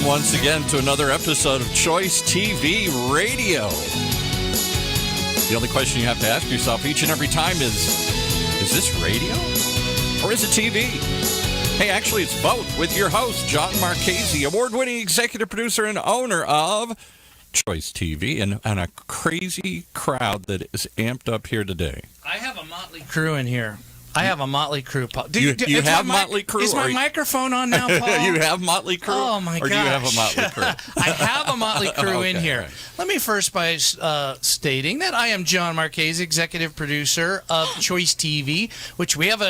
once again to another episode of Choice TV Radio. The only question you have to ask yourself each and every time is this radio or is it TV? Hey, actually, it's both with your host, John Marchese, award-winning executive producer and owner of Choice TV, and a crazy crowd that is amped up here today. I have a motley crew in here. I have a motley crew, Paul. You have motley crew? Is my microphone on now, Paul? You have motley crew? Oh, my gosh. Or do you have a motley crew? I have a motley crew in here. Okay. Let me first by stating that I am John Marchese, executive producer of Choice TV, which we have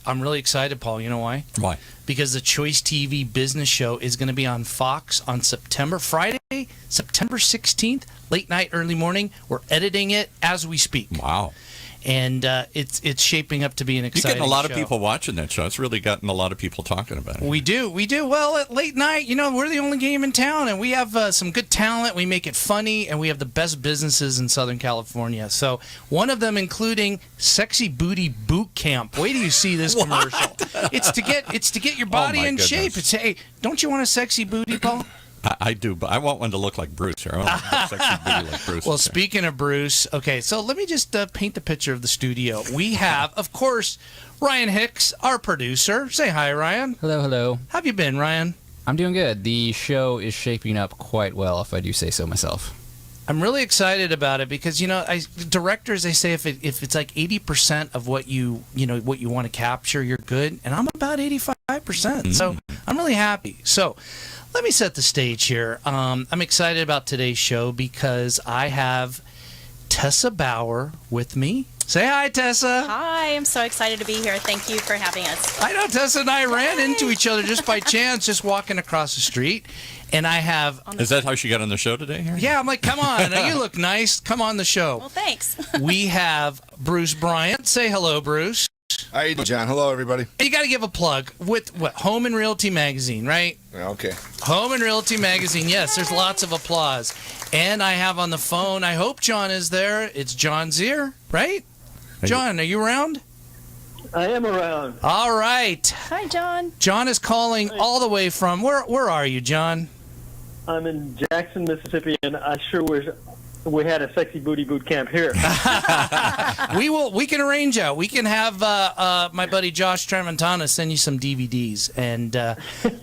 I'm really excited, Paul. You know why? Why? Because the Choice TV business show is going to be on Fox on Friday, September 16th, late night, early morning. We're editing it as we speak. Wow. And it's shaping up to be an exciting show. You're getting a lot of people watching that show. It's really gotten a lot of people talking about it. We do. Well, at late night, we're the only game in town, and we have some good talent. We make it funny, and we have the best businesses in Southern California. So one of them including Sexy Booty Boot Camp. Wait till you see this commercial. It's to get your body in shape. It's, hey, don't you want a sexy booty, Paul? I do, but I want one to look like Bruce. I want a sexy booty like Bruce. Well, speaking of Bruce, okay, so let me just paint the picture of the studio. We have, of course, Ryan Hicks, our producer. Say hi, Ryan. Hello, hello. How have you been, Ryan? I'm doing good. The show is shaping up quite well, if I do say so myself. I'm really excited about it because directors, they say if it's like 80% of what you want to capture, you're good, and I'm about 85%. So I'm really happy. So let me set the stage here. I'm excited about today's show because I have Tessa Bauer with me. Say hi, Tessa. Hi, I'm so excited to be here. Thank you for having us. I know Tessa and I ran into each other just by chance, just walking across the street. And I have... Is that how she got on the show today? Here? Yeah, I'm like, come on. You look nice. Come on the show. Well, thanks. We have Bruce Bryant. Say hello, Bruce. How you doing, John? Hello, everybody. You got to give a plug with what? Home and Realty Magazine, right? Okay. Home and Realty Magazine. Yes, there's lots of applause. And I have on the phone, I hope John is there. It's John Zier, right? John, are you around? I am around. All right. Hi, John. John is calling all the way from, where are you, John? I'm in Jackson, Mississippi, and I sure wish we had a sexy booty boot camp here. We can arrange out. We can have my buddy Josh Tramontana send you some DVDs, and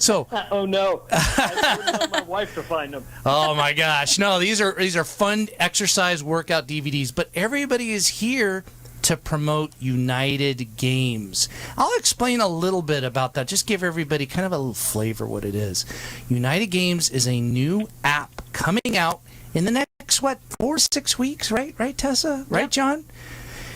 so. Oh no! I wouldn't tell my wife to find them. Oh my gosh! No, these are fun exercise workout DVDs. But everybody is here to promote United Games. I'll explain a little bit about that. Just give everybody kind of a little flavor what it is. United Games is a new app coming out in the next, 4 to 6 weeks, right? Right, Tessa? Right, Yep. John?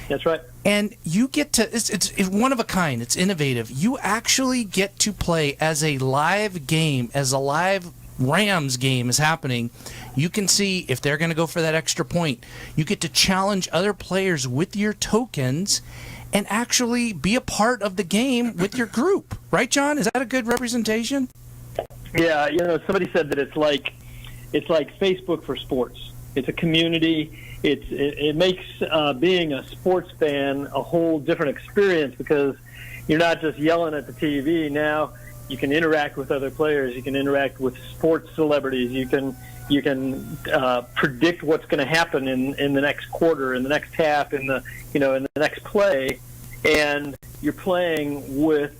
That's right. And you get to, it's one of a kind. It's innovative. You actually get to play as a live game, as a live Rams game is happening. You can see if they're going to go for that extra point. You get to challenge other players with your tokens and actually be a part of the game with your group. Right, John? Is that a good representation? Yeah, somebody said that it's like Facebook for sports. It's a community. It makes being a sports fan a whole different experience because you're not just yelling at the TV. Now you can interact with other players. You can interact with sports celebrities. You can predict what's going to happen in the next quarter, in the next half, in the next play, and you're playing with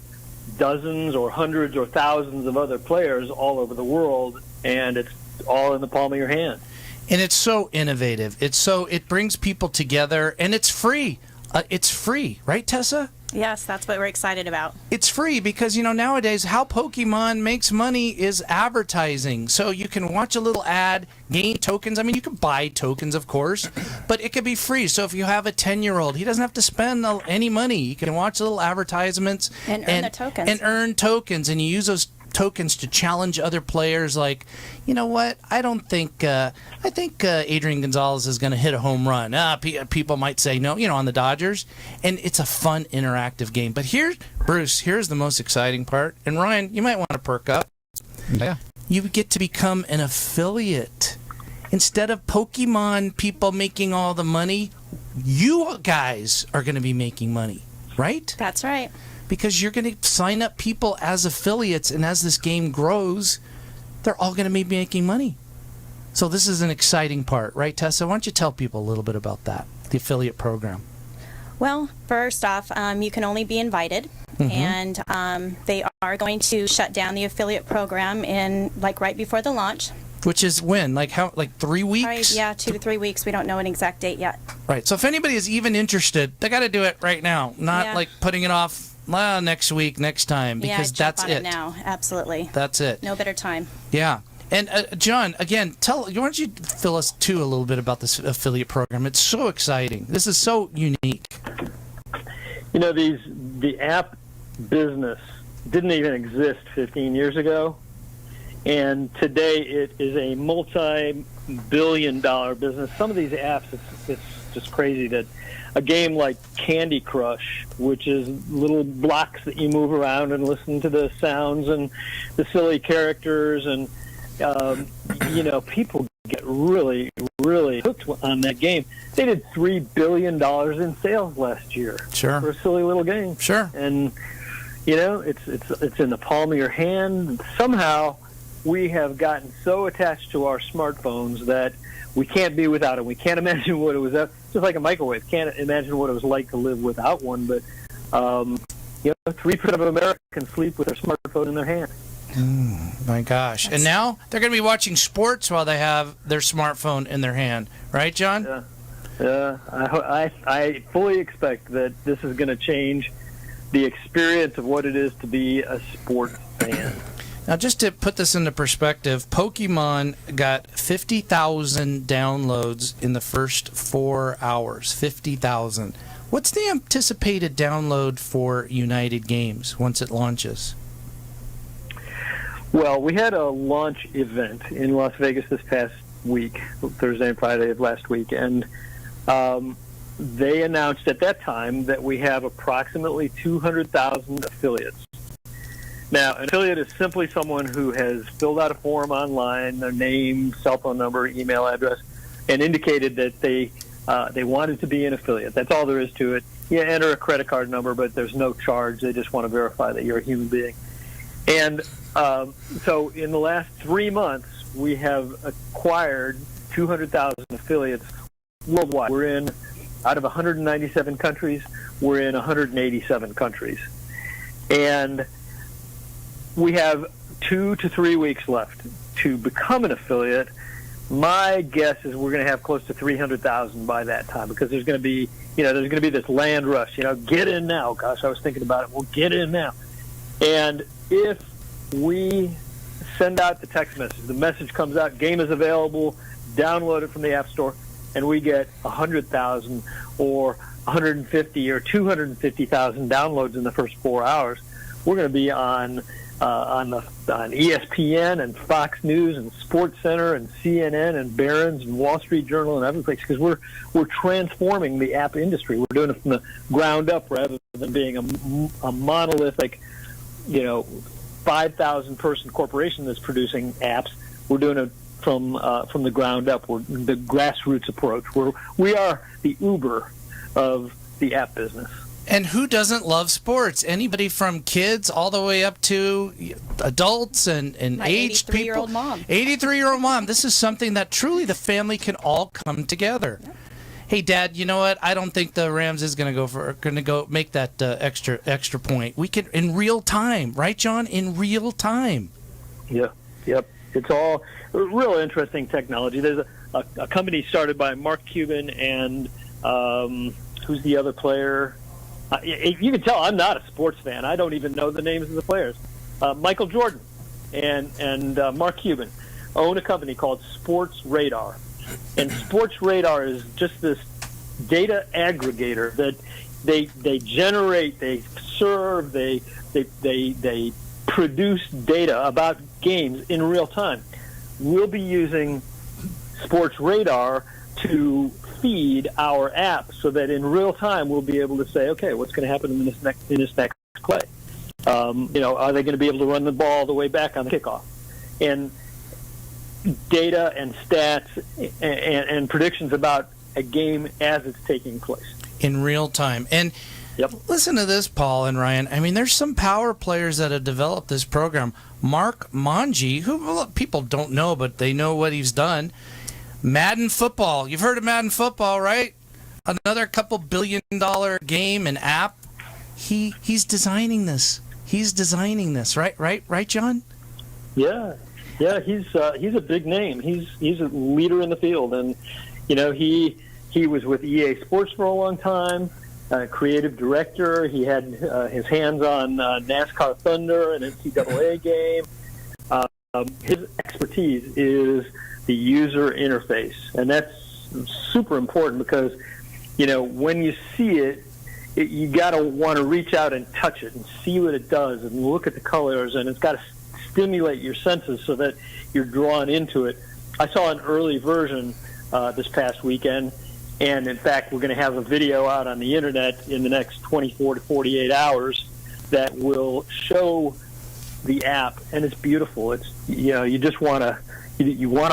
dozens or hundreds or thousands of other players all over the world, and it's all in the palm of your hand. And it's so innovative. It brings people together, and it's free. It's free, right, Tessa? Yes, that's what we're excited about. It's free because, nowadays how Pokemon makes money is advertising. So you can watch a little ad, gain tokens. I mean, you can buy tokens, of course, but it could be free. So if you have a 10-year-old, he doesn't have to spend any money. He can watch little advertisements and earn the tokens. And earn tokens, and you use those tokens to challenge other players. Like, you know what? I think Adrian Gonzalez is going to hit a home run. People might say no, on the Dodgers. And it's a fun, interactive game. But Bruce, here's the most exciting part. And Ryan, you might want to perk up. Yeah. You get to become an affiliate. Instead of Pokemon people making all the money, you guys are going to be making money, right? That's right. Because you're going to sign up people as affiliates, and as this game grows, they're all going to be making money. So this is an exciting part, right, Tessa? Why don't you tell people a little bit about that, the affiliate program? Well, first off, you can only be invited, and they are going to shut down the affiliate program in right before the launch. Which is when? Like 3 weeks? Right, yeah, 2 to 3 weeks. We don't know an exact date yet. Right. So if anybody is even interested, they got to do it right now, not putting it off next week, next time, because that's it. Now, absolutely. That's it. No better time. Yeah. And John, again, why don't you fill us too a little bit about this affiliate program? It's so exciting. This is so unique. You know, the app business didn't even exist 15 years ago, and today it is a multi-billion-dollar business. Some of these apps, it's just crazy that a game like Candy Crush, which is little blocks that you move around and listen to the sounds and the silly characters, and people get really, really hooked on that game. They did $3 billion in sales last year for a silly little game. Sure. And it's in the palm of your hand. Somehow we have gotten so attached to our smartphones that we can't be without it. We can't imagine what it was. Just like a microwave. Can't imagine what it was like to live without one. But 3% of Americans sleep with their smartphone in their hand. My gosh. And now they're going to be watching sports while they have their smartphone in their hand. Right, John? Yeah. I fully expect that this is going to change the experience of what it is to be a sports fan. Now, just to put this into perspective, Pokemon got 50,000 downloads in the first 4 hours. 50,000. What's the anticipated download for United Games once it launches? Well, we had a launch event in Las Vegas this past week, Thursday and Friday of last week, and they announced at that time that we have approximately 200,000 affiliates. Now, an affiliate is simply someone who has filled out a form online, their name, cell phone number, email address, and indicated that they wanted to be an affiliate. That's all there is to it. You enter a credit card number, but there's no charge. They just want to verify that you're a human being. And so in the last 3 months, we have acquired 200,000 affiliates worldwide. We're in, out of 197 countries, we're in 187 countries. And we have 2 to 3 weeks left to become an affiliate. My guess is we're going to have close to 300,000 by that time, because there's going to be, there's going to be this land rush. Get in now. Gosh, I was thinking about it. Well, get in now. And if we send out the text message, the message comes out, game is available, download it from the App Store, and we get 100,000 or 150 or 250,000 downloads in the first 4 hours, we're going to be on ESPN and Fox News and Sports Center and CNN and Barron's and Wall Street Journal and every place, because we're transforming the app industry. We're doing it from the ground up rather than being a monolithic, 5,000 person corporation that's producing apps. We're doing it from the ground up. We're the grassroots approach. We are the Uber of the app business. And who doesn't love sports? Anybody from kids all the way up to adults and aged people. 83-year-old mom. 83-year-old mom. This is something that truly the family can all come together. Yep. Hey, Dad, you know what? I don't think the Rams is going to go make that extra point. We can in real time, right, John? In real time. Yeah. Yep. It's all real interesting technology. There's a company started by Mark Cuban and who's the other player? You can tell I'm not a sports fan. I don't even know the names of the players. Michael Jordan and Mark Cuban own a company called Sports Radar. And Sports Radar is just this data aggregator that they generate, they serve, they produce data about games in real time. We'll be using Sports Radar to feed our app so that in real time we'll be able to say, okay, what's going to happen in this next play? Are they going to be able to run the ball all the way back on the kickoff? And data and stats and predictions about a game as it's taking place in real time. And Yep. Listen to this, Paul and Ryan. I mean, there's some power players that have developed this program. Mark Monge, who people don't know, but they know what he's done. Madden Football. You've heard of Madden Football, right? Another couple $1 billion game and app. He's designing this. He's designing this, right, John? Yeah. He's a big name. He's a leader in the field, and he was with EA Sports for a long time. Creative director. He had his hands on NASCAR Thunder, an NCAA game. His expertise is the user interface, and that's super important because when you see it, you got to want to reach out and touch it and see what it does and look at the colors, and it's got to stimulate your senses so that you're drawn into it. I saw an early version this past weekend, and in fact, we're going to have a video out on the internet in the next 24 to 48 hours that will show the app, and it's beautiful. It's you just want to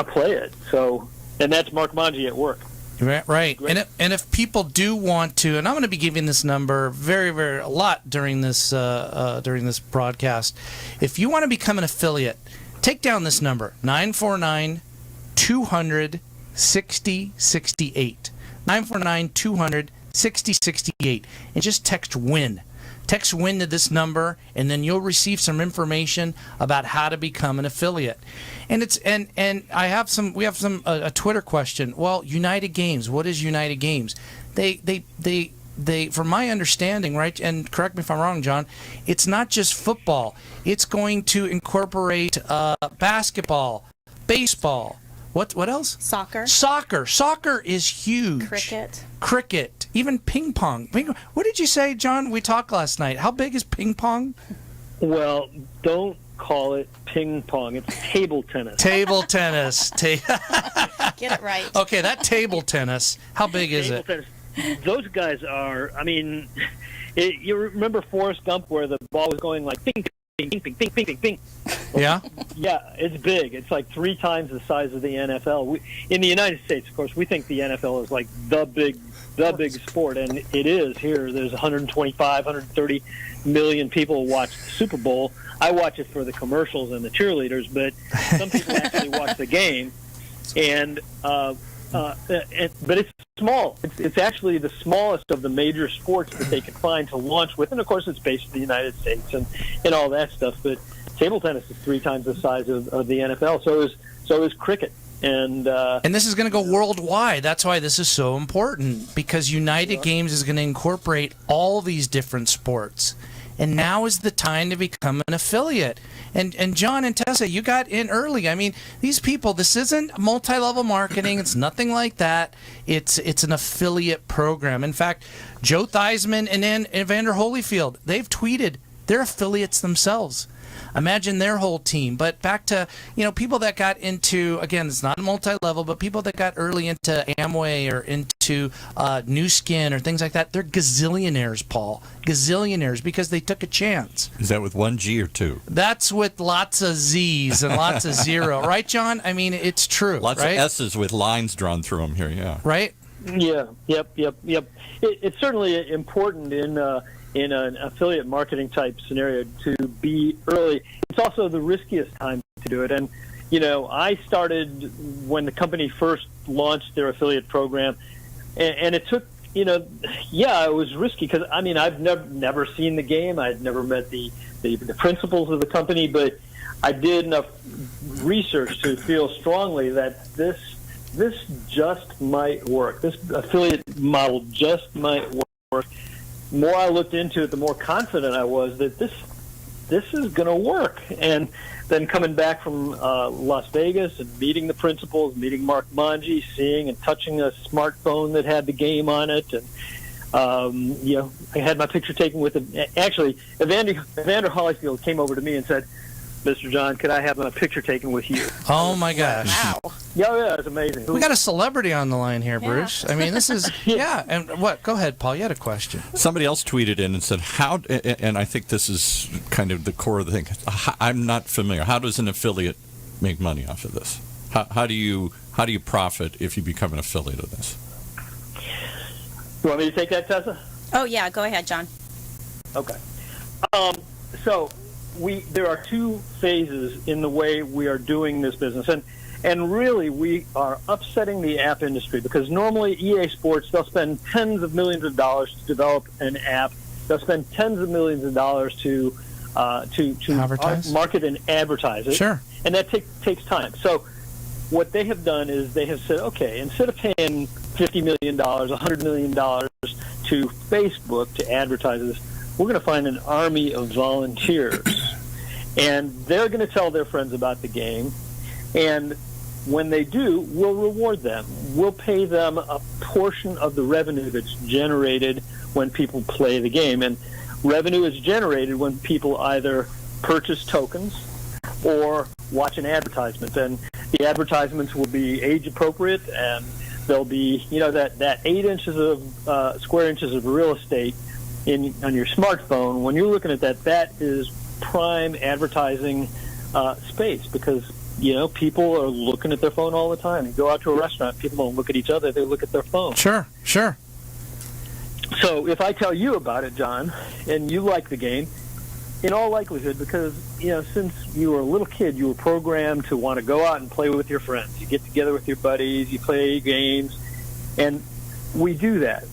play it. So, and that's Mark Monge at work. Right. And if people do want to, and I'm going to be giving this number a lot during this broadcast. If you want to become an affiliate, take down this number 949-200-6068. 949-200-6068, and just text WIN. Text WIN to this number, and then you'll receive some information about how to become an affiliate. And we have some a Twitter question. Well, United Games. What is United Games? They from my understanding, right? And correct me if I'm wrong, John. It's not just football. It's going to incorporate basketball, baseball. What else? Soccer. Soccer is huge. Cricket. Even ping pong. What did you say, John? We talked last night. How big is ping pong? Well, don't call it ping pong. It's table tennis. Table tennis. Get it right. Okay, that table tennis. How big is it? Tennis. Those guys are. I mean, you remember Forrest Gump, where the ball was going like ping, ping, ping, ping, ping, ping, ping, ping. Yeah. Yeah, it's big. It's like 3 times the size of the NFL. In the United States, of course, we think the NFL is like the big sport, and it is here. There's 125, 130 million people who watch the Super Bowl. I watch it for the commercials and the cheerleaders, but some people actually watch the game. But it's small. It's actually the smallest of the major sports that they can find to launch with, and of course, it's based in the United States and all that stuff. But table tennis is 3 times the size of the NFL. So is cricket. And this is going to go worldwide. That's why this is so important, because United Games is going to incorporate all these different sports. And now is the time to become an affiliate. And John and Tessa, you got in early. I mean, these people, this isn't multi-level marketing. It's nothing like that. It's an affiliate program. In fact, Joe Theismann and Evander Holyfield, they've tweeted they're affiliates themselves. Imagine their whole team. But back to, people that got into, again, it's not multi-level, but people that got early into Amway or into New Skin or things like that, they're gazillionaires, Paul. Gazillionaires, because they took a chance. Is that with one G or two? That's with lots of Z's and lots of zero. Right, John? I mean, it's true. Lots right? of S's with lines drawn through them here, yeah. Right? Yeah, yep. It's certainly important in an affiliate marketing type scenario to be early. It's also the riskiest time to do it. And, I started when the company first launched their affiliate program, and it took, it was risky because, I've never seen the game. I'd never met the principals of the company, but I did enough research to feel strongly that this just might work. This affiliate model just might work. The more I looked into it, the more confident I was that this is going to work. And then coming back from Las Vegas and meeting the principals, meeting Mark Monge, seeing and touching a smartphone that had the game on it, and I had my picture taken with him. Actually, Evander Holyfield came over to me and said, "Mr. John, could I have a picture taken with you?" Oh my gosh! Wow. Yeah, it's amazing. We got a celebrity on the line here, Bruce. I mean, this is And what? Go ahead, Paul. You had a question. Somebody else tweeted in and said, "How?" And I think this is kind of the core of the thing. I'm not familiar. How does an affiliate make money off of this? How do you profit if you become an affiliate of this? You want me to take that, Tessa? Oh, yeah, go ahead, John. Okay. So there are two phases in the way we are doing this business, and really we are upsetting the app industry, because normally EA Sports, they'll spend tens of millions of dollars to develop an app. They'll spend tens of millions of dollars to Advertise? market and advertise it. Sure. And that takes time. So what they have done is they have said, okay, instead of paying $50 million, $100 million to Facebook to advertise this, we're going to find an army of volunteers. And they're going to tell their friends about the game. And when they do, we'll reward them. We'll pay them a portion of the revenue that's generated when people play the game. And revenue is generated when people either purchase tokens or watch an advertisement. And the advertisements will be age appropriate, and there'll be, that 8 inches of square inches of real estate on your smartphone. When you're looking at that is prime advertising space, because people are looking at their phone all the time. You go out to a restaurant, people don't look at each other, they look at their phone. Sure. So if I tell you about it, John, and you like the game, in all likelihood, because since you were a little kid, you were programmed to want to go out and play with your friends. You get together with your buddies, you play games, and we do that.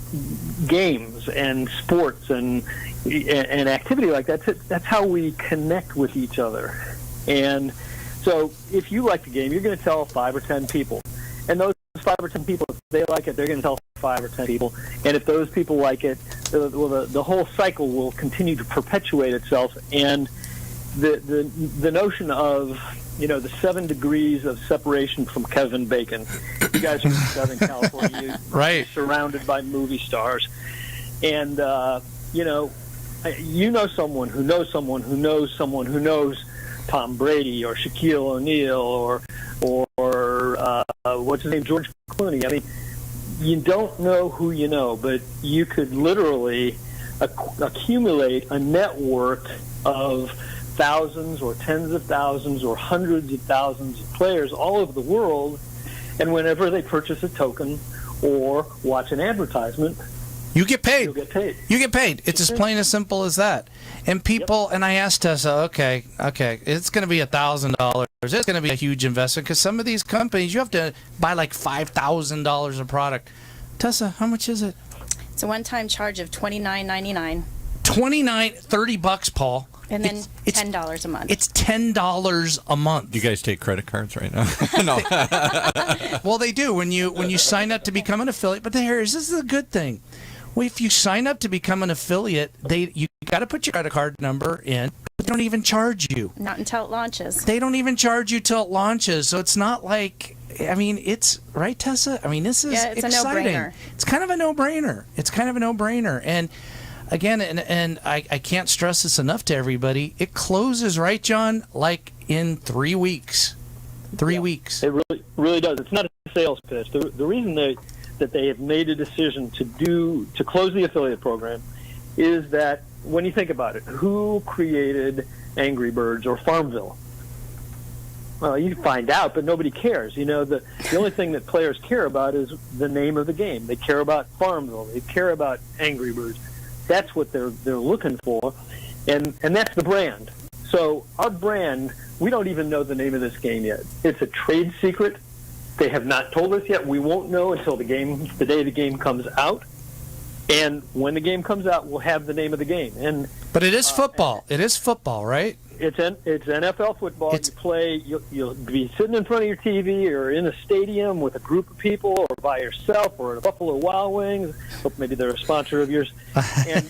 Games and sports and activity like that, that's how we connect with each other. And so if you like the game, you're going to tell 5 or 10 people. And those 5 or 10 people, if they like it, they're going to tell 5 or 10 people. And if those people like it, the whole cycle will continue to perpetuate itself. And the notion of, the 7 degrees of separation from Kevin Bacon. You guys are from Southern California. Right. You're surrounded by movie stars. And, someone who knows someone who knows someone who knows Tom Brady or Shaquille O'Neal or what's his name, George Clooney. I mean, you don't know who you know, but you could literally accumulate a network of thousands or tens of thousands or hundreds of thousands of players all over the world, and whenever they purchase a token or watch an advertisement, you get paid. You'll get paid. You get paid. It's as plain as simple as that. And people, and I asked Tessa, okay, it's going to be $1,000. It's going to be a huge investment, because some of these companies, you have to buy like $5,000 of product. Tessa, how much is it? It's a one-time charge of $29.99. $30, Paul. And then $10 a month. It's $10 a month. Do you guys take credit cards right now? No. Well, they do when you sign up to become an affiliate. But this is a good thing. Well, if you sign up to become an affiliate, you got to put your credit card number in. But they don't even charge you. Not until it launches. They don't even charge you till it launches. So it's not like, it's right, Tessa. This is it's exciting. a no-brainer. It's kind of a no-brainer. And again, and I can't stress this enough to everybody. It closes, right, John? Like in 3 weeks. 3 weeks. It really does. It's not a sales pitch. The reason that they have made a decision to close the affiliate program is that, when you think about it, who created Angry Birds or Farmville? Well, you find out, but nobody cares. The only thing that players care about is the name of the game. They care about Farmville. They care about Angry Birds. That's what they're looking for, and that's the brand. So our brand, we don't even know the name of this game yet. It's a trade secret. They have not told us yet. We won't know until the day the game comes out. And when the game comes out, we'll have the name of the game. But it is football. It is football, right? It's NFL football. You'll be sitting in front of your TV or in a stadium with a group of people, or by yourself, or at a Buffalo Wild Wings. Hope maybe they're a sponsor of yours. And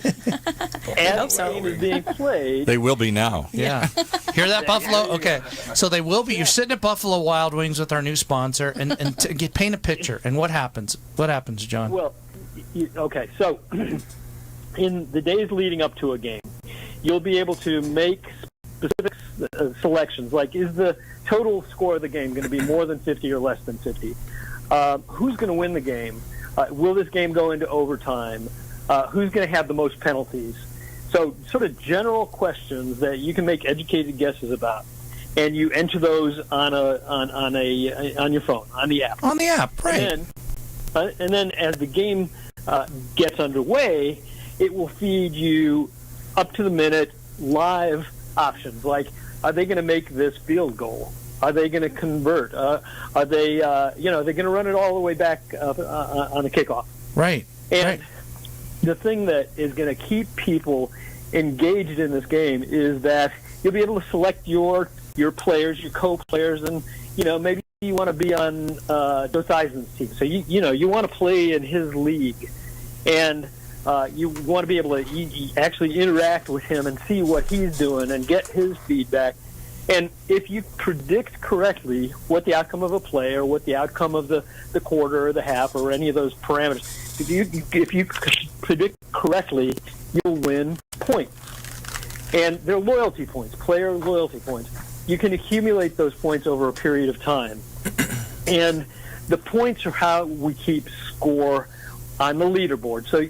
as the game is being played, They will be now. Yeah. Hear that, Buffalo? Okay. So they will be. You're sitting at Buffalo Wild Wings with our new sponsor, and paint a picture. And what happens? What happens, John? Well, okay. So in the days leading up to a game, you'll be able to make specific selections, like, is the total score of the game going to be more than 50 or less than 50? Who's going to win the game? Will this game go into overtime? Who's going to have the most penalties? So sort of general questions that you can make educated guesses about, and you enter those on your phone, on the app. On the app, right. And then as the game gets underway, it will feed you up to the minute live options like, are they going to make this field goal? Are they going to convert? Are they, they're going to run it all the way back on the kickoff? Right. And the thing that is going to keep people engaged in this game is that you'll be able to select your players, your co-players, and maybe you want to be on Joe Theismann's team. So you want to play in his league, and you want to be able to actually interact with him and see what he's doing and get his feedback. And if you predict correctly what the outcome of a play or what the outcome of the quarter or the half or any of those parameters, if you predict correctly, you'll win points. And they're loyalty points, player loyalty points. You can accumulate those points over a period of time. And the points are how we keep score on the leaderboard. So,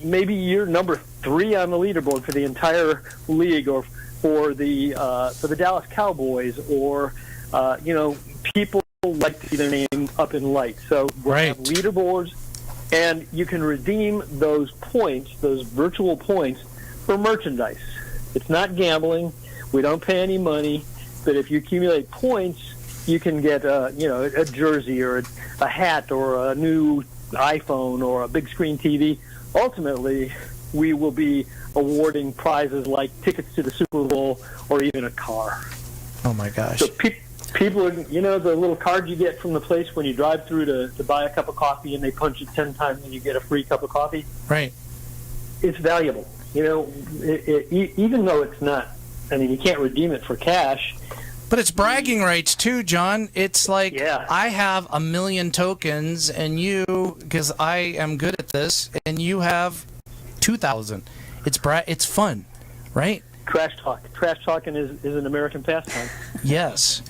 maybe you're number 3 on the leaderboard for the entire league, or for the Dallas Cowboys, or people like to see their name up in lights. So we have leaderboards, and you can redeem those points, those virtual points, for merchandise. It's not gambling. We don't pay any money, but if you accumulate points, you can get a jersey or a hat or a new iPhone or a big screen TV. Ultimately, we will be awarding prizes like tickets to the Super Bowl or even a car. Oh my gosh! So people are, the little card you get from the place when you drive through to buy a cup of coffee, and they punch it 10 times and you get a free cup of coffee. Right. It's valuable. Even though it's not. I mean, you can't redeem it for cash. But it's bragging rights too, John. It's like, I have 1 million tokens, and you, because I am good at this, and you have 2,000. It's fun, right? Trash talk. Trash talking is an American pastime. Yes.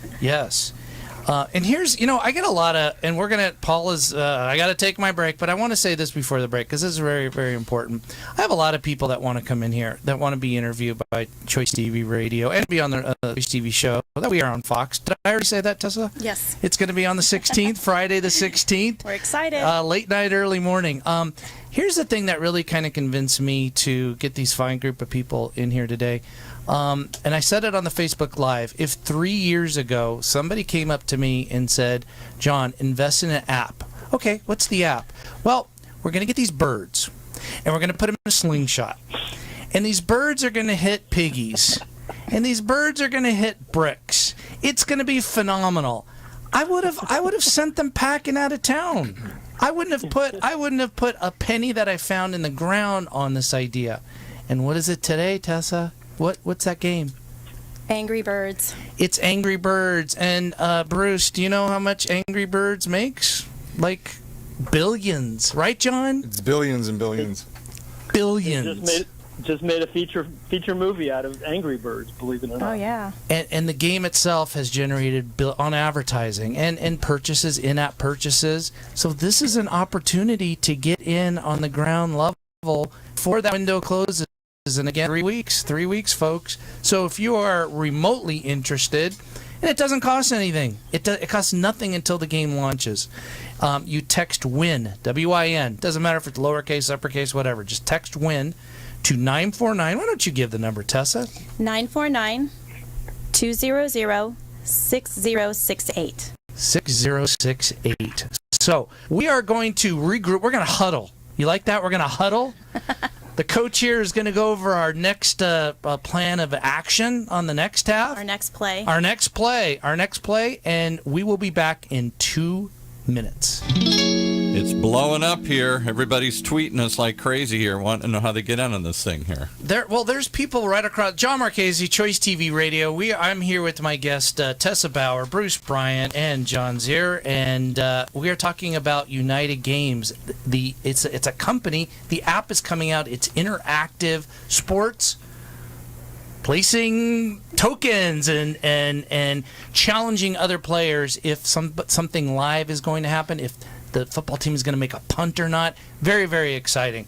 And here's, I get a lot of, and we're going to, Paul is, I got to take my break, but I want to say this before the break, because this is very, very important. I have a lot of people that want to come in here, that want to be interviewed by Choice TV Radio, and be on the Choice TV show that we are on Fox. Did I already say that, Tessa? Yes. It's going to be on the 16th, Friday the 16th. We're excited. Late night, early morning. Here's the thing that really kind of convinced me to get these fine group of people in here today. And I said it on the Facebook Live. If 3 years ago somebody came up to me and said, John, invest in an app. Okay, what's the app? Well, we're going to get these birds, and we're going to put them in a slingshot. And these birds are going to hit piggies. And these birds are going to hit bricks. It's going to be phenomenal. I would have sent them packing out of town. I wouldn't have put a penny that I found in the ground on this idea. And what is it today, Tessa? What's that game? Angry Birds. It's Angry Birds. And Bruce, do you know how much Angry Birds makes? Like billions, right, John? It's billions and billions. Billions. Just made a feature movie out of Angry Birds, believe it or not. Oh yeah. And the game itself has generated on advertising and purchases, in-app purchases. So this is an opportunity to get in on the ground level before that window closes. And again, 3 weeks, folks. So if you are remotely interested, and it doesn't cost anything. It costs nothing until the game launches. You text WIN, W-I-N. Doesn't matter if it's lowercase, uppercase, whatever. Just text WIN to 949. Why don't you give the number, Tessa? 949-200-6068. 6068. So we are going to regroup. We're going to huddle. You like that? We're going to huddle. The coach here is going to go over our next plan of action on the next half. Our next play. Our next play, and we will be back in 2 minutes. It's blowing up here. Everybody's tweeting us like crazy here, wanting to know how they get in on this thing here. There's people right across. John Marchese, Choice TV Radio. I'm here with my guest, Tessa Bauer, Bruce Bryant, and John Zier, and we are talking about United Games. It's a company. The app is coming out. It's interactive sports, placing tokens and challenging other players if something live is going to happen. If the football team is going to make a punt or not. Very, very exciting.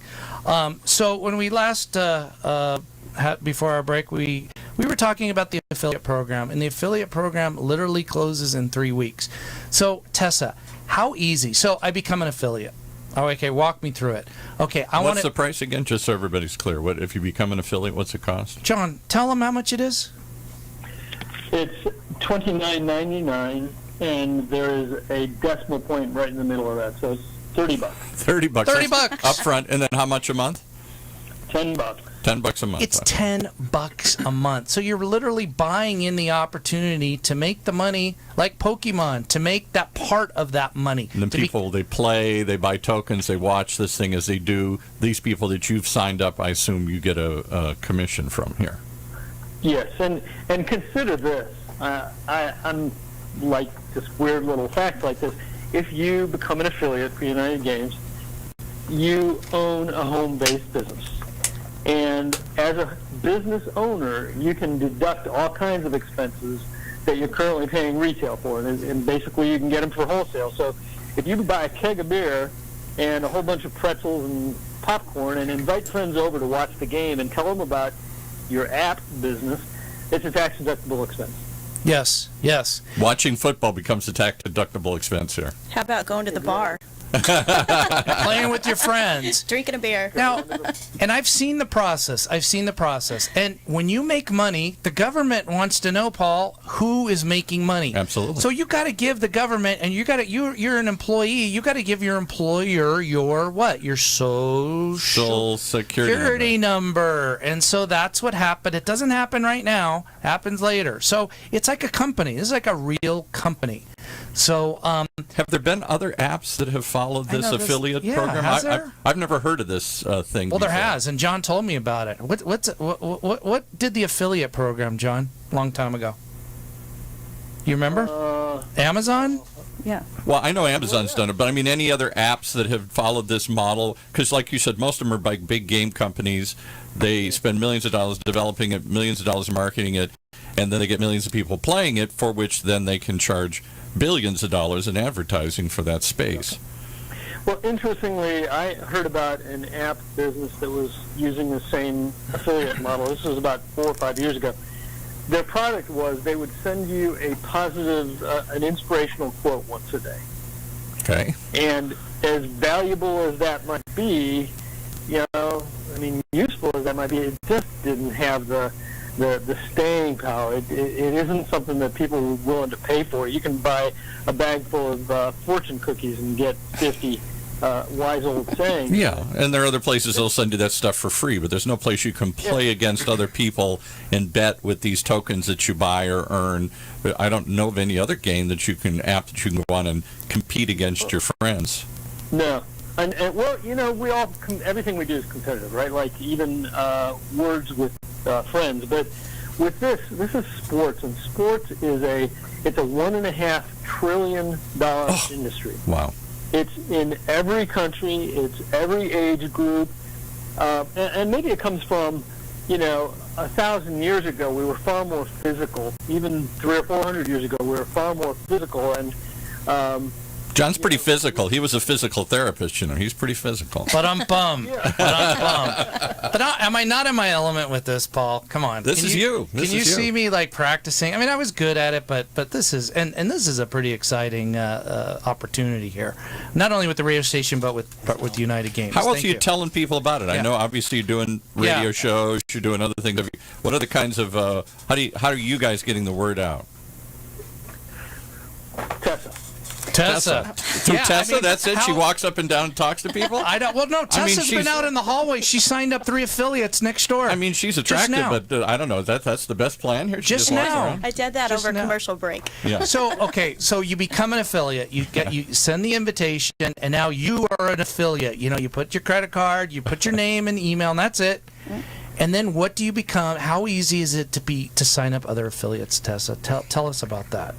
So when we last, before our break, we were talking about the affiliate program, and the affiliate program literally closes in 3 weeks. So, Tessa, how easy? So I become an affiliate. Oh, okay. Walk me through it. Okay, I want What's the price again, just so everybody's clear? What if you become an affiliate? What's it cost? John, tell them how much it is. It's $29.99, and there is a decimal point right in the middle of that, so it's $30. $30. $30 up front, and then how much a month? $10. $10 a month. It's $10 a month. So you're literally buying in the opportunity to make the money like Pokemon, to make that part of that money. And then people, they play, they buy tokens, they watch this thing as they do. These people that you've signed up, I assume you get a commission from here. Yes, and consider this. I'm like this weird little fact like this. If you become an affiliate for United Games, you own a home-based business. And as a business owner, you can deduct all kinds of expenses that you're currently paying retail for, and basically you can get them for wholesale. So if you buy a keg of beer and a whole bunch of pretzels and popcorn and invite friends over to watch the game and tell them about your app business, it's a tax-deductible expense. Yes, yes. Watching football becomes a tax-deductible expense here. How about going to the bar, Playing with your friends. drinking a beer? Now, and I've seen the process. And when you make money, the government wants to know, Paul, who is making money. Absolutely. So you got to give the government, and you're an employee. You got to give your employer your what? Your social security number. And so that's what happened. It doesn't happen right now. Happens later. So it's like a company. This is like a real company. So, have there been other apps that have followed this affiliate program? Has there? I've never heard of this thing. Well, before. there has, and John told me about it. What did the affiliate program, John, a long time ago? You remember? Amazon? Yeah. Well, I know Amazon's done it, but I mean any other apps that have followed this model? Because, like you said, most of them are by big game companies. They spend millions of dollars developing it, millions of dollars marketing it, and then they get millions of people playing it, for which then they can charge billions of dollars in advertising for that space. Well, interestingly, I heard about an app business that was using the same affiliate model. This was about 4 or 5 years ago. Their product was they would send you a positive, an inspirational quote once a day. Okay. And as valuable as that might be, useful as that might be, it just didn't have the staying power. It isn't something that people are willing to pay for. You can buy a bag full of fortune cookies and get 50 wise old sayings. Yeah, and there are other places they'll send you that stuff for free, but there's no place you can play against other people and bet with these tokens that you buy or earn. I don't know of any other game that you can go on and compete against your friends. No. And well, we all, everything we do is competitive, right? Like even words with friends. But with this is sports, and sports is it's a $1.5 trillion industry. Wow. It's in every country. It's every age group, and maybe it comes from, 1,000 years ago we were far more physical. Even 300 or 400 years ago we were far more physical, and John's pretty physical. He was a physical therapist, He's pretty physical. But I'm bummed. But am I not in my element with this, Paul? Come on. This is you. Can you see me like practicing? I mean, I was good at it, but this is and this is a pretty exciting opportunity here. Not only with the radio station, but with United Games. How else are you telling people about it? I know obviously you're doing radio shows, you're doing other things. What other kinds of how are you guys getting the word out? Tessa. Through Tessa, that's it? She walks up and down and talks to people? I don't. Well, no. Tessa's been out in the hallway. She signed up 3 affiliates next door. I mean, she's attractive, but I don't know. That's the best plan here. She just now. I did that over commercial break. Yeah. So you become an affiliate. You send the invitation, and now you are an affiliate. You put your credit card, you put your name and email, and that's it. And then what do you become? How easy is it to sign up other affiliates, Tessa? Tell us about that.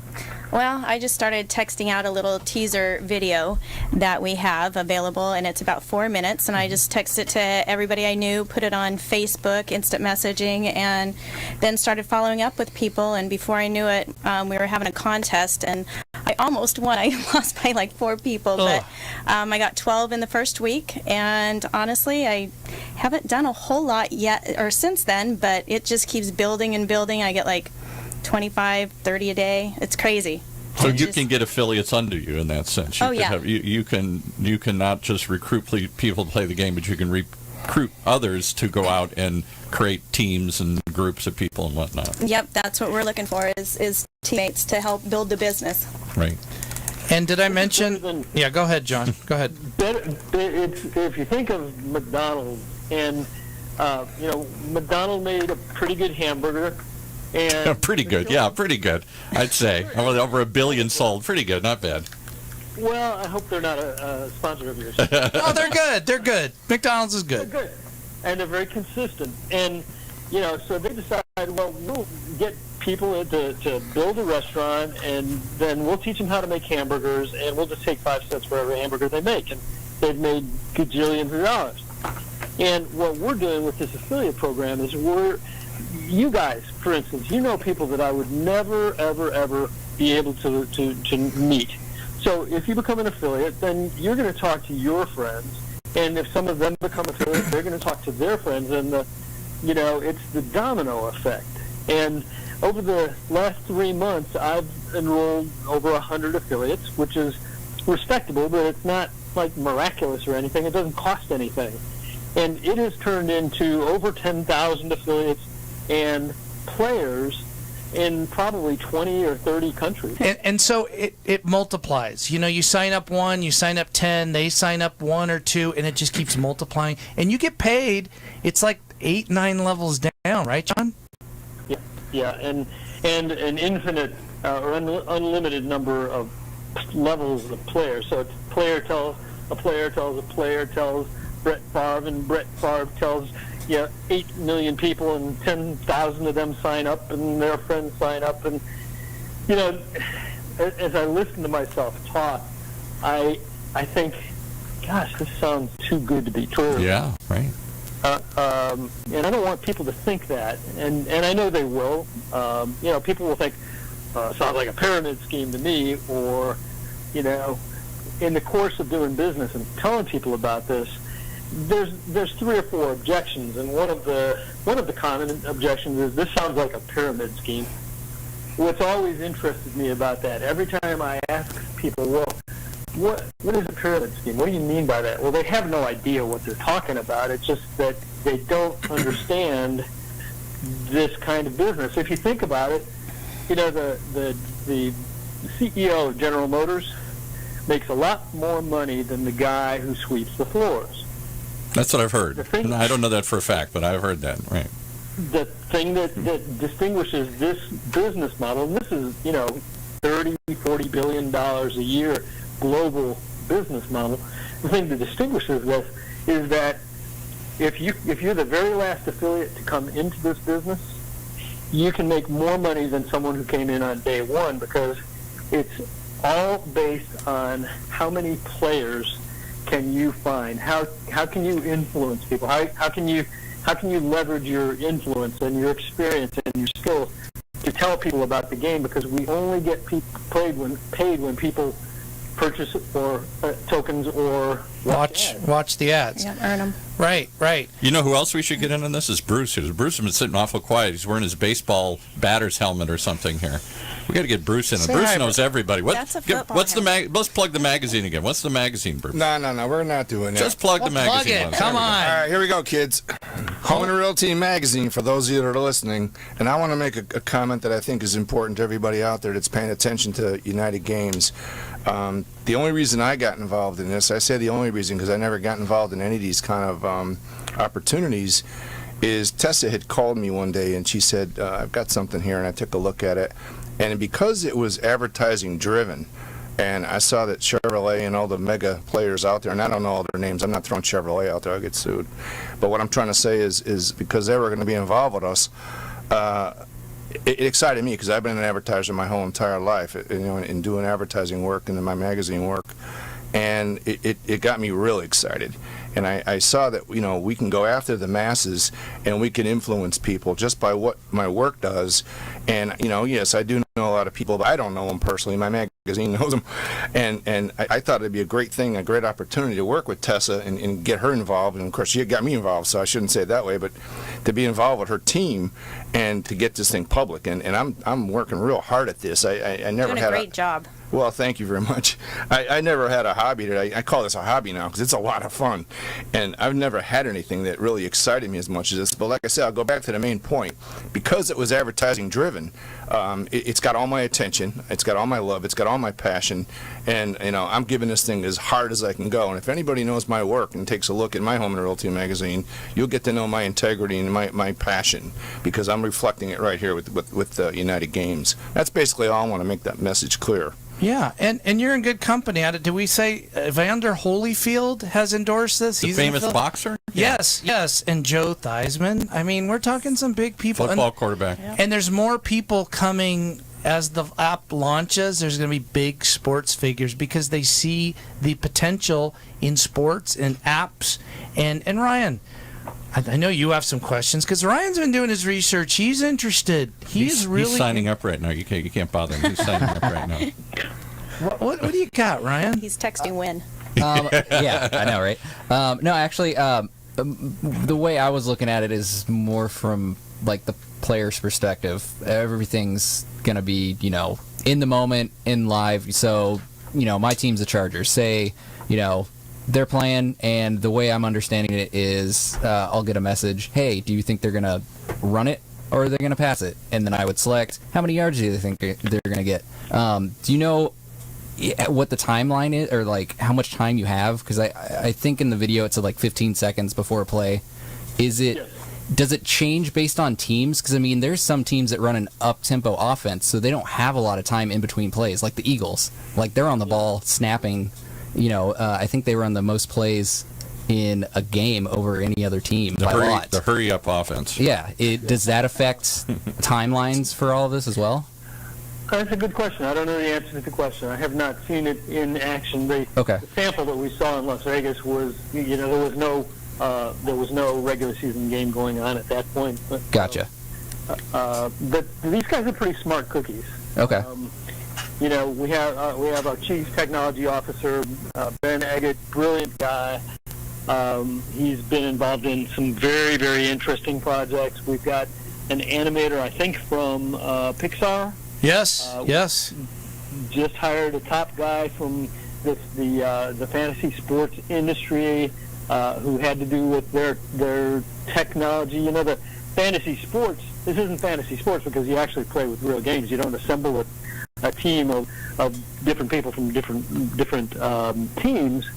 Well, I just started texting out a little teaser video that we have available, and it's about 4 minutes, and I just text it to everybody I knew, put it on Facebook, instant messaging, and then started following up with people, and before I knew it, we were having a contest, and I almost won. I lost by like 4 people, but I got 12 in the first week, and honestly, I haven't done a whole lot yet, or since then, but it just keeps building and building. I get like 25, 30 a day. It's crazy. So you can get affiliates under you in that sense. You Oh, could yeah. you can not just recruit people to play the game, but you can recruit others to go out and create teams and groups of people and whatnot. Yep, that's what we're looking for is teammates to help build the business. Right. And did I mention? Better than- Yeah, go ahead, John. Go ahead. If you think of McDonald's, and McDonald made a pretty good hamburger, and Pretty good. Yeah, pretty good. I'd say over 1 billion sold. Pretty good. Not bad. well, I hope they're not a sponsor of yours. Oh, they're good. They're good. McDonald's is They're good. good, and they're very consistent. And so they decided, well, we'll get people to build a restaurant, and then we'll teach them how to make hamburgers, and we'll just take 5 cents for every hamburger they make, and they've made gajillions of dollars. And what we're doing with this affiliate program is you guys, for instance, people that I would never, ever, ever be able to meet. So if you become an affiliate, then you're going to talk to your friends, and if some of them become affiliates, they're going to talk to their friends, and it's the domino effect. And over the last 3 months, I've enrolled over 100 affiliates, which is respectable, but it's not like miraculous or anything. It doesn't cost anything. And it has turned into over 10,000 affiliates and players in probably 20 or 30 countries. And so it multiplies. You sign up 1, you sign up 10, they sign up 1 or 2, and it just keeps multiplying. And you get paid. It's like 8, 9 levels down, right, John? Yeah, and an infinite or unlimited number of levels of players. So a player tells a player tells Brett Favre, and Brett Favre tells 8 million people, and 10,000 of them sign up, and their friends sign up. And as I listen to myself talk, I think, gosh, this sounds too good to be true. Yeah. Right. And I don't want people to think that, and I know they will. People will think, sounds like a pyramid scheme to me, or, in the course of doing business and telling people about this, there's 3 or 4 objections, and one of the common objections is, this sounds like a pyramid scheme. What's always interested me about that, every time I ask people, well, what is a pyramid scheme? What do you mean by that? Well, they have no idea what they're talking about. It's just that they don't understand this kind of business. If you think about it, the CEO of General Motors makes a lot more money than the guy who sweeps the floors. That's what I've heard. I don't know that for a fact, but I've heard that. Right. The thing that distinguishes this business model, and this is, $30-40 billion a year global business model, the thing that distinguishes this is that if you're the very last affiliate to come into this business, you can make more money than someone who came in on day one, because it's all based on how many players can you find, how can you influence people, how can you leverage your influence and your experience and your skills to tell people about the game, because we only get paid when people purchase or tokens or watch the ads. Yeah, earn them. Right. You know who else we should get in on this is Bruce. Bruce has been sitting awful quiet. He's wearing his baseball batter's helmet or something here. We got to get Bruce in. Bruce knows everybody. That's a football Let's plug the magazine again. What's the magazine, Bruce? No, we're not doing that. Just plug the magazine. Plug it. once. Come There we go. on. All right, here we go, kids. Home and Realty Magazine, for those of you that are listening, and I want to make a comment that I think is important to everybody out there that's paying attention to United Games. The only reason I got involved in this, I say the only reason because I never got involved in any of these kind of opportunities, is Tessa had called me one day and she said, I've got something here, and I took a look at it. And because it was advertising driven, and I saw that Chevrolet and all the mega players out there, and I don't know all their names, I'm not throwing Chevrolet out there, I'll get sued. But what I'm trying to say is because they were going to be involved with us, it excited me, because I've been an advertiser my whole entire life, in doing advertising work and in my magazine work. And it got me really excited. And I saw that, we can go after the masses and we can influence people just by what my work does. And, yes, I do know a lot of people, but I don't know them personally. My magazine knows them, and I thought it'd be a great thing, a great opportunity to work with Tessa and get her involved. And of course, she got me involved, so I shouldn't say it that way, but to be involved with her team and to get this thing public. And I'm working real hard at this. I never Doing had a great job. Well, thank you very much. I never had a hobby that I call this a hobby now because it's a lot of fun. And I've never had anything that really excited me as much as this. But like I said, I'll go back to the main point. Because it was advertising driven, it's got all my attention, it's got all my love, it's got all my passion. And, I'm giving this thing as hard as I can go. And if anybody knows my work and takes a look at my Home and Realty magazine, you'll get to know my integrity and my passion because I'm reflecting it right here with the United Games. That's basically all I want to make that message clear. Yeah, and you're in good company. Did we say Evander Holyfield has endorsed this? The famous boxer? Yes, and Joe Theismann. I mean, we're talking some big people. Football quarterback. Yeah. And there's more people coming as the app launches. There's going to be big sports figures because they see the potential in sports and apps. And Ryan, I know you have some questions because Ryan's been doing his research. He's interested. He's signing up right now. You can't bother him. He's signing up right now. What do you got, Ryan? He's texting Win. Yeah, I know, right? No, actually, the way I was looking at it is more from like the player's perspective. Everything's gonna be, in the moment, in live. So, my team's the Chargers. Say, they're playing, and the way I'm understanding it is I'll get a message, hey, do you think they're going to run it or are they going to pass it? And then I would select how many yards do they think they're going to get. Do you know what the timeline is or like how much time you have? Because I think in the video it said like 15 seconds before a play. Does it change based on teams? Because, there's some teams that run an up-tempo offense, so they don't have a lot of time in between plays, like the Eagles. Like, they're on the ball snapping. I think they run the most plays in a game over any other team by a lot. The hurry-up offense. Yeah. Does that affect timelines for all of this as well? That's a good question. I don't know the answer to the question. I have not seen it in action. The sample that we saw in Las Vegas was, there was no regular season game going on at that point. But, Gotcha. But these guys are pretty smart cookies. Okay. We have our chief technology officer, Ben Eggett, brilliant guy. He's been involved in some very, very interesting projects. We've got an animator, I think, from Pixar. Yes. Just hired a top guy from the fantasy sports industry who had to do with their technology. The fantasy sports. This isn't fantasy sports because you actually play with real games. You don't assemble a team of different people from different teams,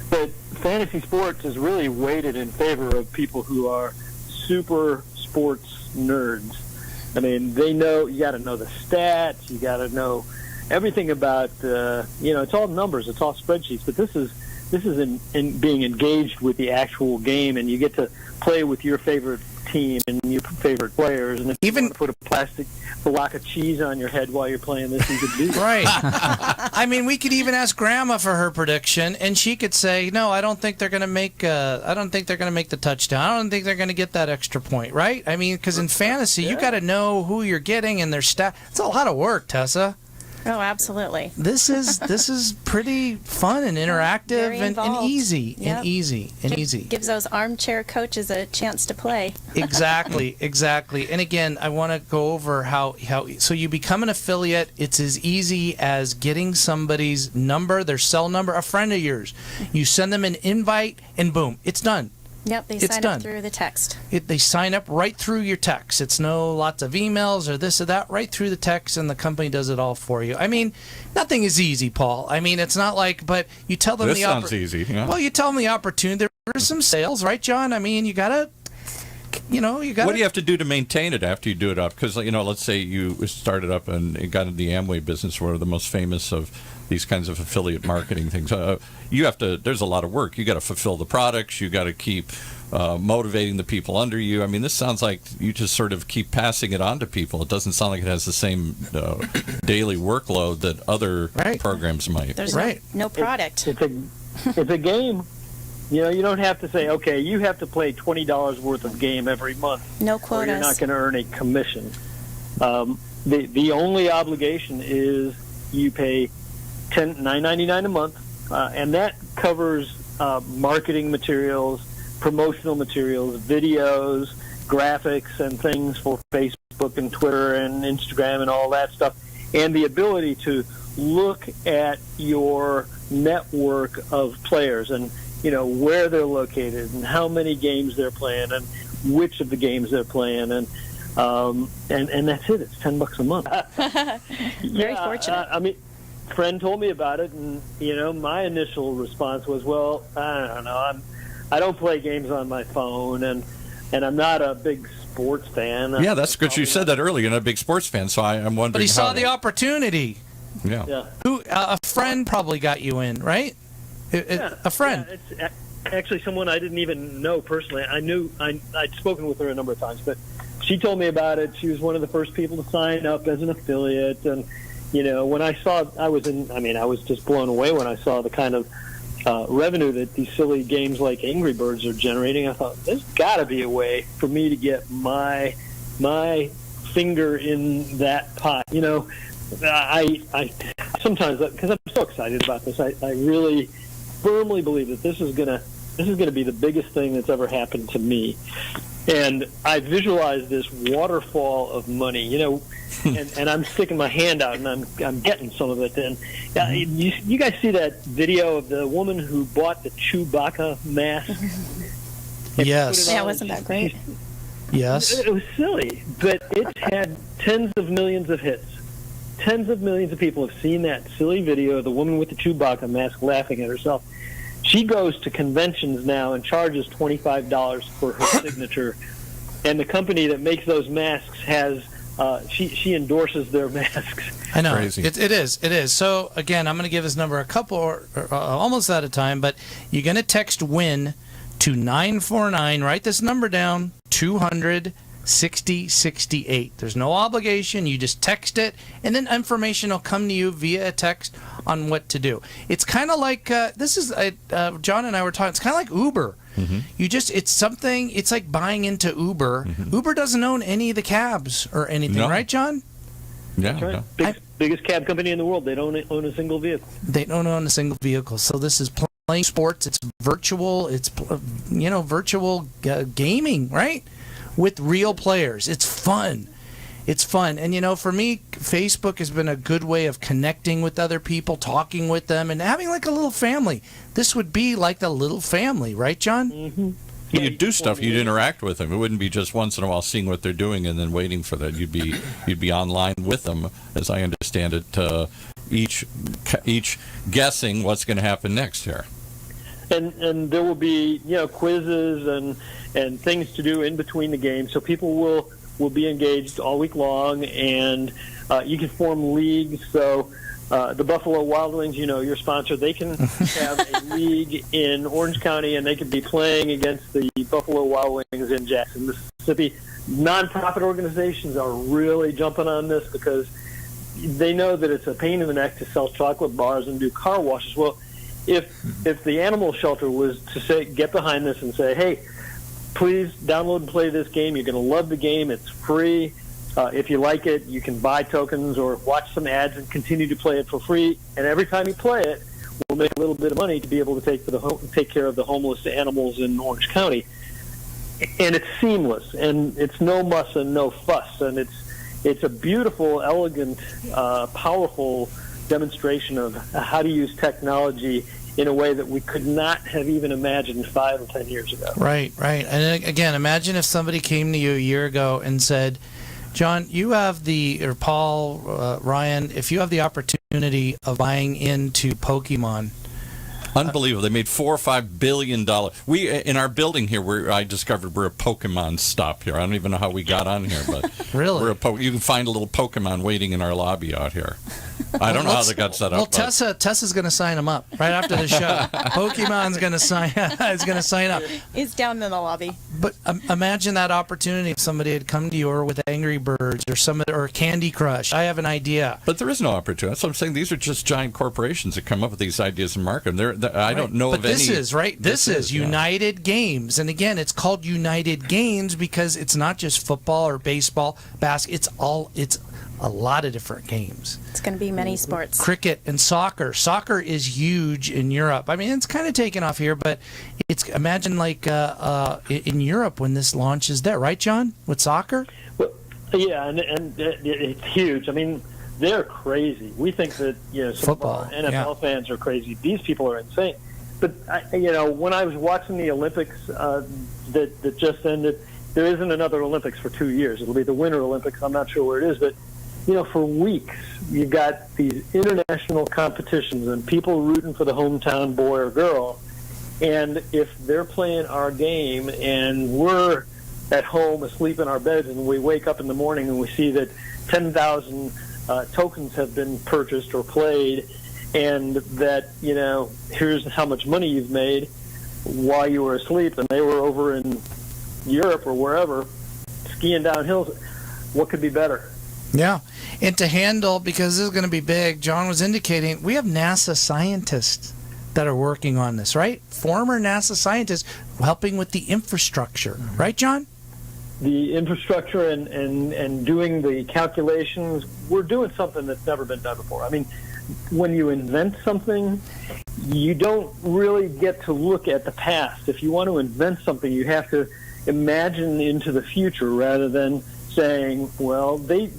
but fantasy sports is really weighted in favor of people who are super sports nerds. They know, you got to know the stats, you got to know everything about it's all numbers, it's all spreadsheets, but this is in being engaged with the actual game, and you get to play with your favorite team and your favorite players, and if you want to put a plastic block of cheese on your head while you're playing this, you could do that. Right. We could even ask Grandma for her prediction, and she could say, "No, I don't think they're going to make. I don't think they're going to make the touchdown. I don't think they're going to get that extra point." Right? Because in fantasy, you got to know who you're getting and their stat. It's a lot of work, Tessa. Oh, absolutely. This is pretty fun and interactive and easy and easy. Gives those armchair coaches a chance to play. Exactly. And again, I want to go over how so you become an affiliate. It's as easy as getting somebody's number, their cell number, a friend of yours. You send them an invite, and boom, it's done. Yep, they sign up through the text. They sign up right through your text. It's no lots of emails or this or that, right through the text, and the company does it all for you. Nothing is easy, Paul. It's not like, but you tell them this sounds easy. Yeah. Well, you tell them the opportunity. There are some sales, right, John? You gotta. What do you have to do to maintain it after you do it up? Because let's say you started up and got into the Amway business, one of the most famous of these kinds of affiliate marketing things. You have to. There's a lot of work. You got to fulfill the products. You got to keep motivating the people under you. This sounds like you just sort of keep passing it on to people. It doesn't sound like it has the same daily workload that other programs might. There's no product. It's a game. You don't have to say, okay, you have to play $20 worth of game every month. No quotas. Or you're not going to earn a commission. the only obligation is you pay $9.99 a month, and that covers marketing materials, promotional materials, videos, graphics, and things for Facebook and Twitter and Instagram and all that stuff, and the ability to look at your network of players and where they're located and how many games they're playing and which of the games they're playing, and that's it. It's $10 a month. Very fortunate. I mean, a friend told me about it, and my initial response was, well, I don't know. I don't play games on my phone, and I'm not a big sports fan. Yeah, that's good. You said that earlier. You're not a big sports fan, so I'm wondering. But he saw the opportunity. Yeah. Who a friend probably got you in, right? A friend. Yeah, it's actually someone I didn't even know personally. I'd spoken with her a number of times, but she told me about it. She was one of the first people to sign up as an affiliate, and when I saw, I was just blown away when I saw the kind of revenue that these silly games like Angry Birds are generating. I thought, there's got to be a way for me to get my finger in that pot. I sometimes, because I'm so excited about this, I really firmly believe that this is gonna be the biggest thing that's ever happened to me. And I visualize this waterfall of money, and I'm sticking my hand out and I'm getting some of it. And you guys see that video of the woman who bought the Chewbacca mask? Yes. Yeah, wasn't that great? Yes. It was silly, but it's had tens of millions of hits. Tens of millions of people have seen that silly video of the woman with the Chewbacca mask laughing at herself. She goes to conventions now and charges $25 for her signature, and the company that makes those masks has she endorses their masks. I know. Crazy. It is. So again, I'm going to give this number a couple or almost at a time, but you're going to text WIN to 949. Write this number down: 200-6068. There's no obligation. You just text it, and then information will come to you via a text on what to do. It's kind of like John and I were talking. It's kind of like Uber. Mm-hmm. It's like buying into Uber. Mm-hmm. Uber doesn't own any of the cabs or anything, right, John? Yeah. That's right. Biggest cab company in the world. They don't own a single vehicle. They don't own a single vehicle. So this is playing sports. It's virtual. It's virtual gaming, right? With real players. It's fun. And for me, Facebook has been a good way of connecting with other people, talking with them, and having like a little family. This would be like a little family, right, John? Mm-hmm. You'd do stuff. You'd interact with them. It wouldn't be just once in a while seeing what they're doing and then waiting for that. You'd be online with them, as I understand it, each guessing what's going to happen next here. And there will be quizzes and things to do in between the games, so people will be engaged all week long, and you can form leagues. So the Buffalo Wild Wings, your sponsor, they can have a league in Orange County, and they can be playing against the Buffalo Wild Wings in Jackson, Mississippi. Nonprofit organizations are really jumping on this because they know that it's a pain in the neck to sell chocolate bars and do car washes. Well, if the animal shelter was to get behind this and say, hey, please download and play this game. You're going to love the game. It's free. If you like it, you can buy tokens or watch some ads and continue to play it for free. And every time you play it, we'll make a little bit of money to be able to take care of the homeless animals in Orange County. And it's seamless, and it's no muss and no fuss, and it's a beautiful, elegant, powerful demonstration of how to use technology in a way that we could not have even imagined 5 or 10 years ago. Right. And again, imagine if somebody came to you a year ago and said, John, you have or Paul, Ryan, if you have the opportunity of buying into Pokemon. Unbelievable. They made $4 or $5 billion. We in our building here, I discovered we're a Pokemon stop here. I don't even know how we got on here, but really, you can find a little Pokemon waiting in our lobby out here. I don't know how they got set up. Well, Tessa's going to sign them up right after the show. Pokemon's going to sign up. He's down in the lobby. But imagine that opportunity if somebody had come to you or with Angry Birds or Candy Crush. I have an idea. But there is no opportunity. That's what I'm saying. These are just giant corporations that come up with these ideas and market them. I don't know of any. But this is United Games. And again, it's called United Games because it's not just football or baseball, basketball. It's a lot of different games. It's going to be many sports. Cricket and soccer. Soccer is huge in Europe. I mean, it's kind of taken off here, but it's imagine like in Europe when this launches there, right, John? With soccer? Well, yeah, and it's huge. I mean, they're crazy. We think that some Football, of our NFL fans are crazy. These people are insane. But when I was watching the Olympics that just ended, there isn't another Olympics for 2 years. It'll be the Winter Olympics. I'm not sure where it is, but for weeks you've got these international competitions and people rooting for the hometown boy or girl. And if they're playing our game and we're at home asleep in our beds and we wake up in the morning and we see that 10,000 tokens have been purchased or played, and that here's how much money you've made while you were asleep, and they were over in Europe or wherever skiing down hills, what could be better? Yeah, and to handle, because this is going to be big, John was indicating we have NASA scientists that are working on this, right? Former NASA scientists helping with the infrastructure, right, John? The infrastructure and doing the calculations. We're doing something that's never been done before. I mean, when you invent something, you don't really get to look at the past. If you want to invent something, you have to imagine into the future rather than saying, well, we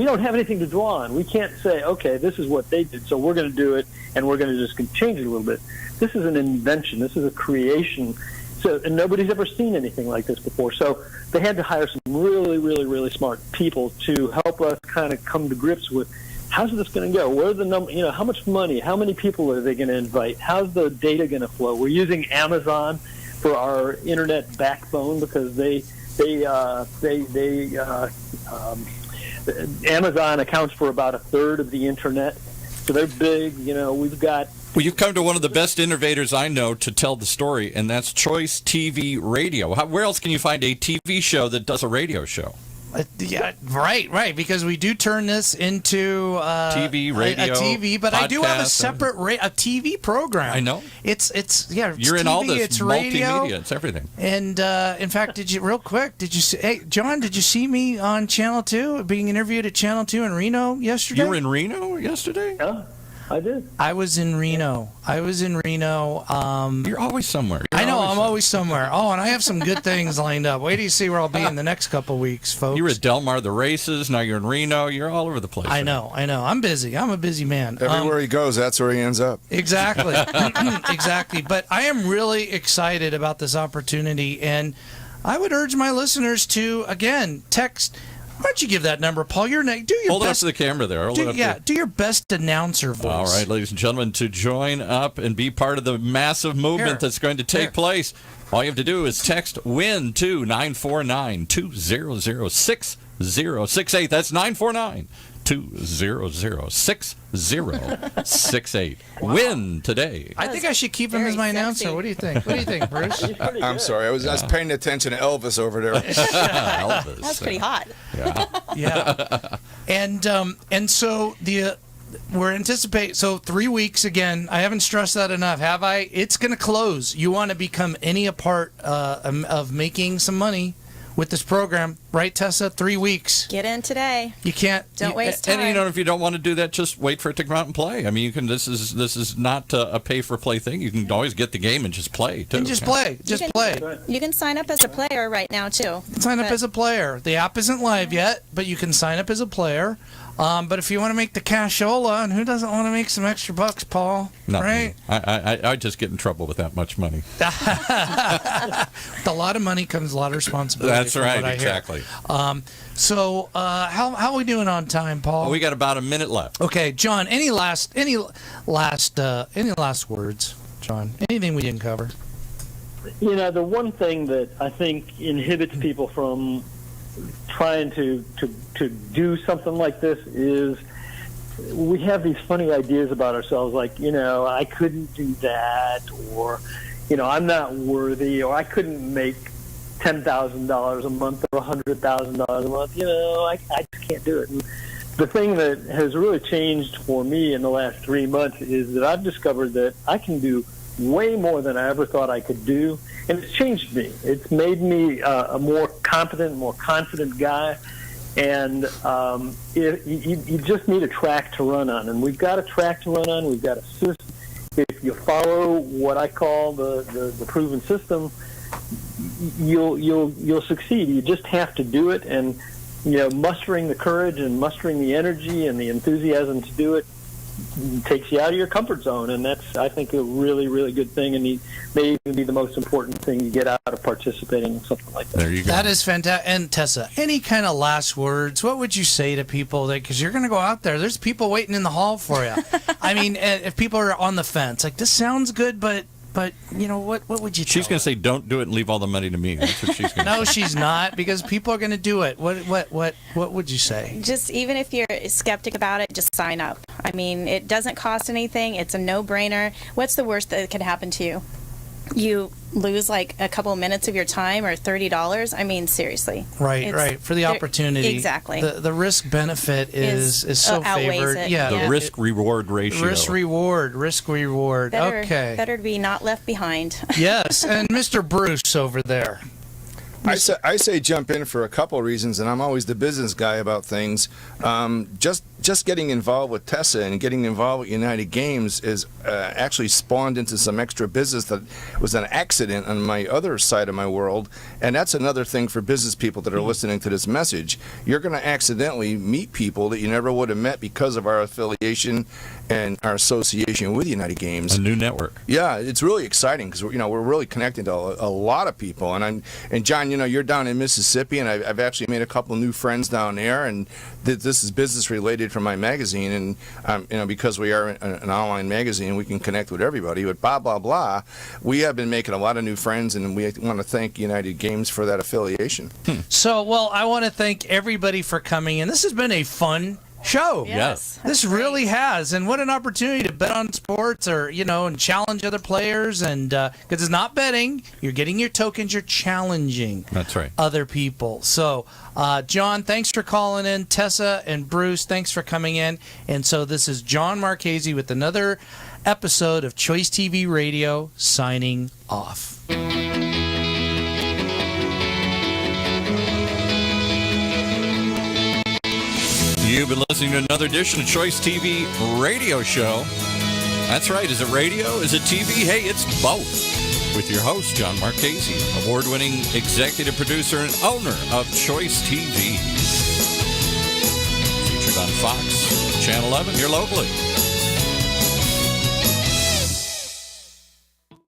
don't have anything to draw on. We can't say, okay, this is what they did, so we're going to do it, and we're going to just change it a little bit. This is an invention. This is a creation. And nobody's ever seen anything like this before. So they had to hire some really, really, really smart people to help us kind of come to grips with how's this going to go? Where are the number? How much money? How many people are they going to invite? How's the data going to flow? We're using Amazon for our internet backbone because Amazon accounts for about a third of the internet. So they're big. We've got. Well, you've come to one of the best innovators I know to tell the story, and that's Choice TV Radio. Where else can you find a TV show that does a radio show? Yeah, right. Because we do turn this into TV, radio, a TV, but I do have a separate a TV program. I know. It's You're TV, in all this it's multimedia. Radio. It's everything. And in fact, did you see? Hey, John, did you see me on Channel 2 being interviewed at Channel 2 in Reno yesterday? You were in Reno yesterday? Yeah. I did. I was in Reno. You're always somewhere. I know, I'm always somewhere. Oh, and I have some good things lined up. Wait till you see where I'll be in the next couple weeks, folks. You were at Del Mar, the races. Now you're in Reno. You're all over the place. I know. I'm busy. I'm a busy man. Everywhere he goes, that's where he ends up. Exactly. Exactly. But I am really excited about this opportunity, and I would urge my listeners to, again, text. Why don't you give that number, Paul? Do your Hold best. it up to the camera there. Do your best announcer voice. All right, ladies and gentlemen, to join up and be part of the massive movement that's going to take place, all you have to do is text WIN to 949-200-6068. That's 949-200-6068. WIN today. I think I should keep him as my announcer. What do you think? Bruce? I'm sorry. I was paying attention to Elvis over there. Elvis. That's pretty hot. Yeah. And so we're anticipating, so 3 weeks again. I haven't stressed that enough, have I? It's going to close. You want to become any a part of making some money with this program, right, Tessa? 3 weeks. Get in today. You can't. Don't waste time. And if you don't want to do that, just wait for it to come out and play. I mean, you can. This is not a pay for play thing. You can always get the game and just play too. And just play. You can sign up as a player right now too. Sign up as a player. The app isn't live yet, but you can sign up as a player. But if you want to make the cashola, and who doesn't want to make some extra bucks, Paul? Not right? Me. I just get in trouble with that much money. With a lot of money comes a lot of responsibility. That's right, exactly. So how are we doing on time, Paul? Well, we got about a minute left. Okay, John. Any last words, John? Anything we didn't cover? The one thing that I think inhibits people from trying to do something like this is we have these funny ideas about ourselves, like, I couldn't do that, or, I'm not worthy, or I couldn't make $10,000 a month or $100,000 a month. I just can't do it. And the thing that has really changed for me in the last 3 months is that I've discovered that I can do way more than I ever thought I could do, and it's changed me. It's made me a more competent, more confident guy, And you just need a track to run on, and we've got a track to run on. We've got a system. If you follow what I call the proven system, you'll succeed. You just have to do it, and mustering the courage and mustering the energy and the enthusiasm to do it takes you out of your comfort zone, and that's, I think, a really, really good thing, and may even be the most important thing you get out of participating in something like that. There you go. That is fantastic. And Tessa, any kind of last words? What would you say to people? Because you're going to go out there. There's people waiting in the hall for you. I mean, if people are on the fence, like, this sounds good, but what would you tell She's going to say, don't do it and leave all the money to me. That's what she's going to say. No, she's not, because people are going to do it. What would you say? Just even if you're skeptic about it, just sign up. I mean, it doesn't cost anything. It's a no-brainer. What's the worst that could happen to you? You lose like a couple minutes of your time or $30. I mean, seriously. Right. For the opportunity. Exactly. The risk benefit is so outweighs favored. it. Yeah. The risk-reward ratio. Risk reward. Okay. Better to be not left behind. Yes. And Mr. Bruce over there. I say jump in for a couple of reasons, and I'm always the business guy about things. Just getting involved with Tessa and getting involved with United Games is actually spawned into some extra business that was an accident on my other side of my world, and that's another thing for business people that are listening to this message. You're going to accidentally meet people that you never would have met because of our affiliation and our association with United Games. A new network. Yeah, it's really exciting because we're really connecting to a lot of people, and John, you're down in Mississippi, and I've actually made a couple new friends down there, and this is business related from my magazine, and because we are an online magazine, we can connect with everybody. But blah blah blah, we have been making a lot of new friends, and we want to thank United Games for that affiliation. So, well, I want to thank everybody for coming in. This has been a fun show. Yes. This really has, and what an opportunity to bet on sports, or and challenge other players, and because it's not betting, you're getting your tokens, you're challenging. That's right. Other people. So, John, thanks for calling in. Tessa and Bruce, thanks for coming in. And so this is John Marchese with another episode of Choice TV Radio, signing off. You've been listening to another edition of Choice TV Radio Show. That's right. Is it radio? Is it TV? Hey, it's both. With your host, John Marchese, award-winning executive producer and owner of Choice TV. Featured on Fox, Channel 11, here locally.